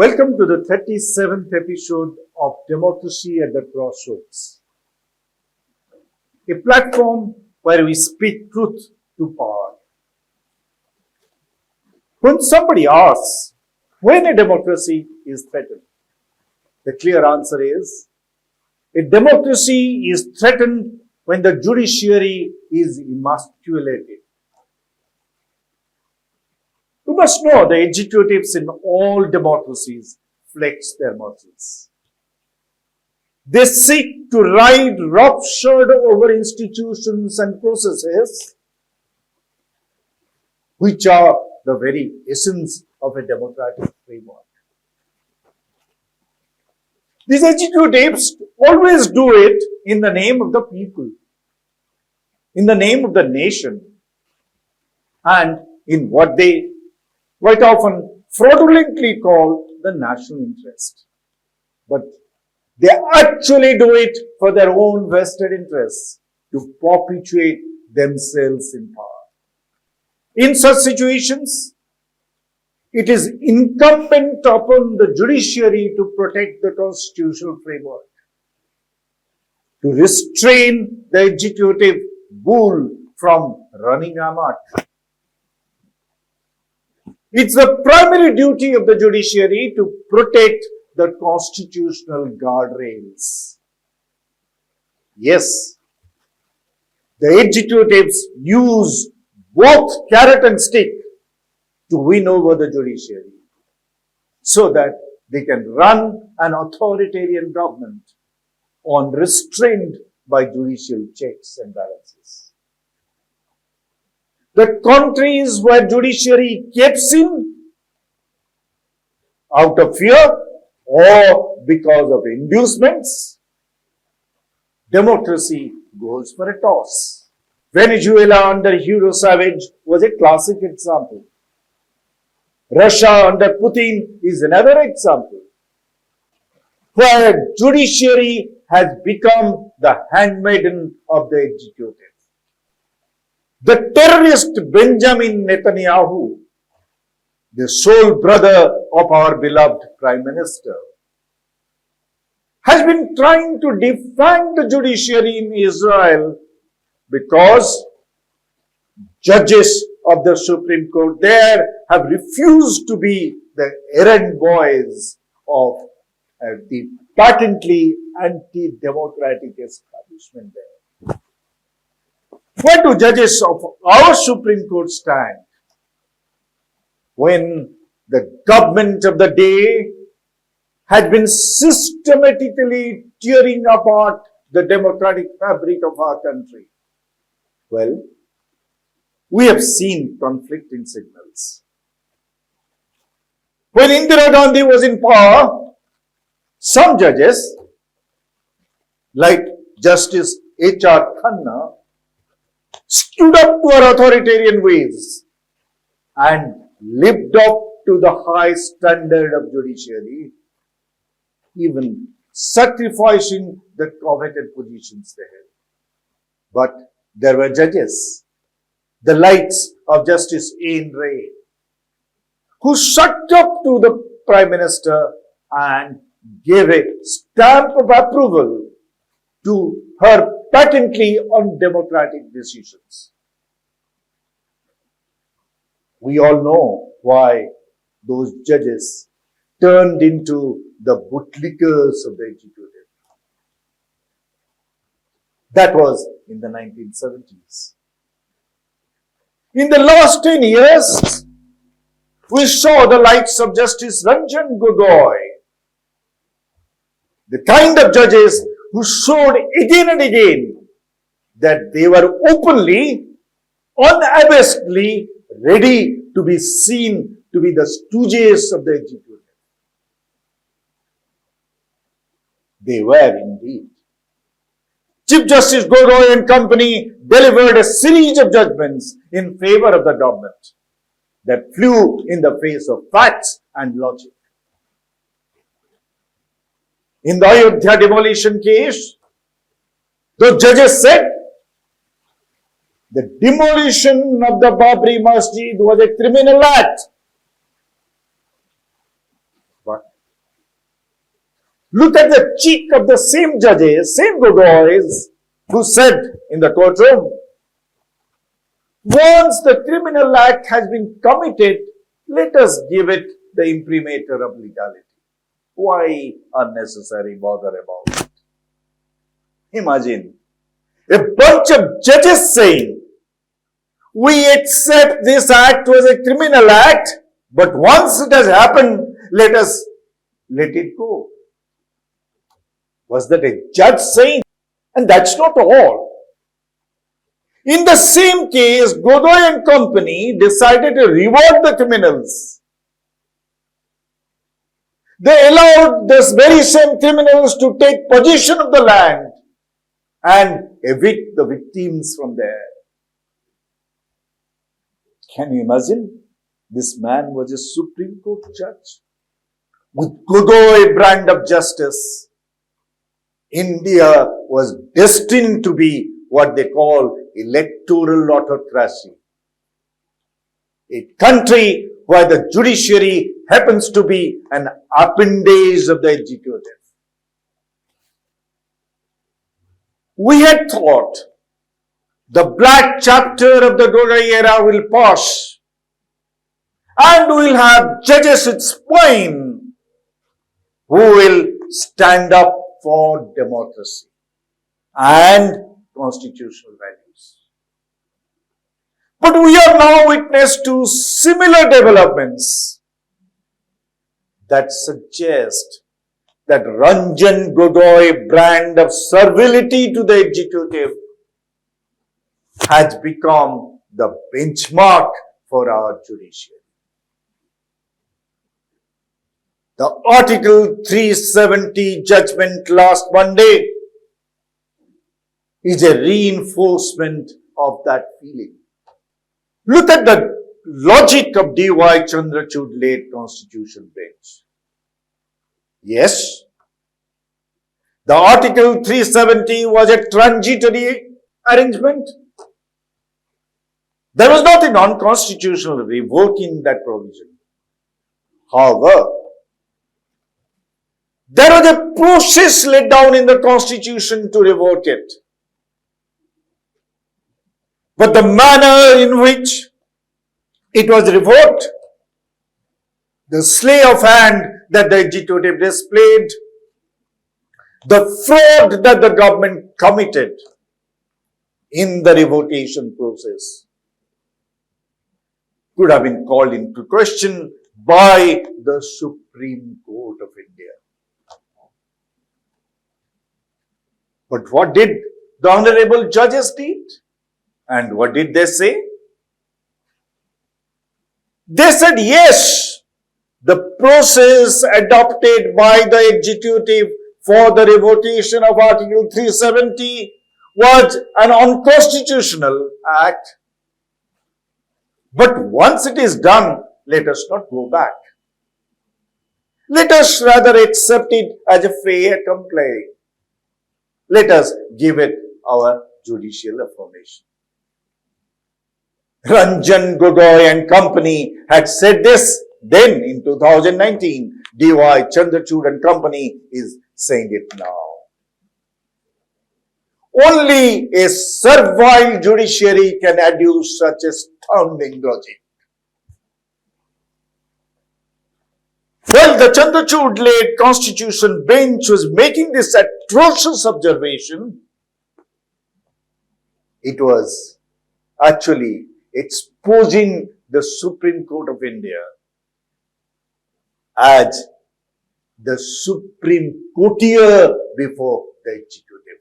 Welcome to the 37th episode of Democracy at the Crossroads, a platform where we speak truth to power. When somebody asks when a democracy is threatened, the clear answer is a democracy is threatened when the judiciary is emasculated. You must know the executives in all democracies flex their muscles. They seek to ride roughshod over institutions and processes which are the very essence of a democratic framework. These executives always do it in the name of the people, in the name of the nation, and in what they quite often fraudulently call the national interest. But they actually do it for their own vested interests to perpetuate themselves in power. In such situations, it is incumbent upon the judiciary to protect the constitutional framework, to restrain the executive bull from running amok. It's the primary duty of the judiciary to protect the constitutional guardrails. Yes, the executives use both carrot and stick to win over the judiciary so that they can run an authoritarian government unrestrained by judicial checks and balances. The countries where judiciary keeps in out of fear or because of inducements, democracy goes for a toss. Venezuela under Hugo Chavez was a classic example. Russia under Putin is another example, where judiciary has become the handmaiden of the executive. The terrorist Benjamin Netanyahu, the sole brother of our beloved Prime Minister, has been trying to defang the judiciary in Israel because judges of the Supreme Court there have refused to be the errand boys of the patently anti-democratic establishment there. Where do judges of our Supreme Court stand when the government of the day had been systematically tearing apart the democratic fabric of our country? Well, we have seen conflicting signals. When Indira Gandhi was in power, some judges, like Justice H R Khanna, stood up to our authoritarian ways and lived up to the high standard of judiciary, even sacrificing the coveted positions they held. But there were judges, the likes of Justice Ain Ray, who sucked up to the Prime Minister and gave a stamp of approval to her patently undemocratic decisions. We all know why those judges turned into the bootlickers of the executive. That was in the 1970s. In the last 10 years, we saw the likes of Justice Ranjan Gogoi, the kind of judges who showed again and again that they were openly, unabashedly ready to be seen to be the stooges of the executive. They were indeed. Chief Justice Gogoi and company delivered a series of judgments in favor of the government that flew in the face of facts and logic. In the Ayodhya demolition case, the judges said the demolition of the Babri Masjid was a criminal act. But Look at the cheek of the same judges, same Gogois, who said in the courtroom, once the criminal act has been committed, let us give it the imprimatur of legality. Why unnecessary bother about it? Imagine a bunch of judges saying, we accept this act was a criminal act, but once it has happened, let us let it go. Was that a judge saying? And that's not all. In the same case, Gogoi and company decided to reward the criminals. They allowed these very same criminals to take possession of the land and evict the victims from there. Can you imagine? This man was a Supreme Court judge with Gogoi brand of justice. India was destined to be what they call electoral autocracy. A country where the judiciary happens to be an appendage of the executive. We had thought the black chapter of the Gogoi era will pass and we will have judges with spine who will stand up for democracy and constitutional values. But we are now witness to similar developments that suggest that Ranjan Gogoi brand of servility to the executive has become the benchmark for our judiciary. The Article 370 judgment last Monday is a reinforcement of that feeling. Look at the logic of D.Y. Chandrachud late constitution bench. Yes, the Article 370 was a transitory arrangement. There was nothing unconstitutional revoking that provision. However, there was a process laid down in the Constitution to revoke it. But the manner in which it was revoked, the sleight of hand that the executive displayed, the fraud that the government committed in the revocation process could have been called into question by the Supreme Court of India. But what did the honorable judges did? And what did they say? They said, yes, the process adopted by the executive for the revocation of Article 370 was an unconstitutional act. But once it is done, let us not go back. Let us rather accept it as a fait accompli. Let us give it our judicial affirmation. Ranjan Gogoi and company had said this then in 2019. D.Y. Chandrachud and company is saying it now. Only a servile judiciary can adduce such astounding logic. While the Chandrachud-led constitution bench was making this atrocious observation, it was actually exposing the Supreme Court of India as the Supreme Courtier before the executive.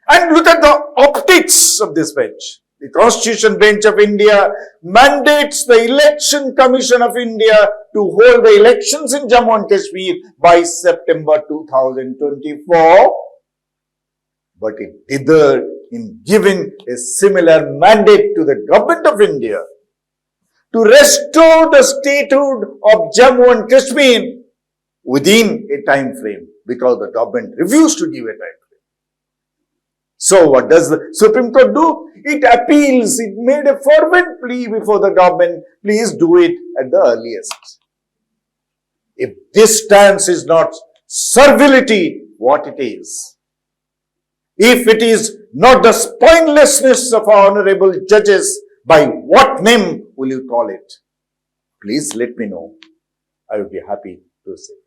And look at the optics of this bench. The Constitution Bench of India mandates the Election Commission of India to hold the elections in Jammu and Kashmir by September 2024. But it dithered in giving a similar mandate to the government of India to restore the statehood of Jammu and Kashmir within a time frame because the government refused to give a time frame. So what does the Supreme Court do? It appeals, it made a fervent plea before the government, please do it at the earliest. If this stance is not servility, what it is? If it is not the spinelessness of our honorable judges, by what name will you call it? Please let me know. I will be happy to say.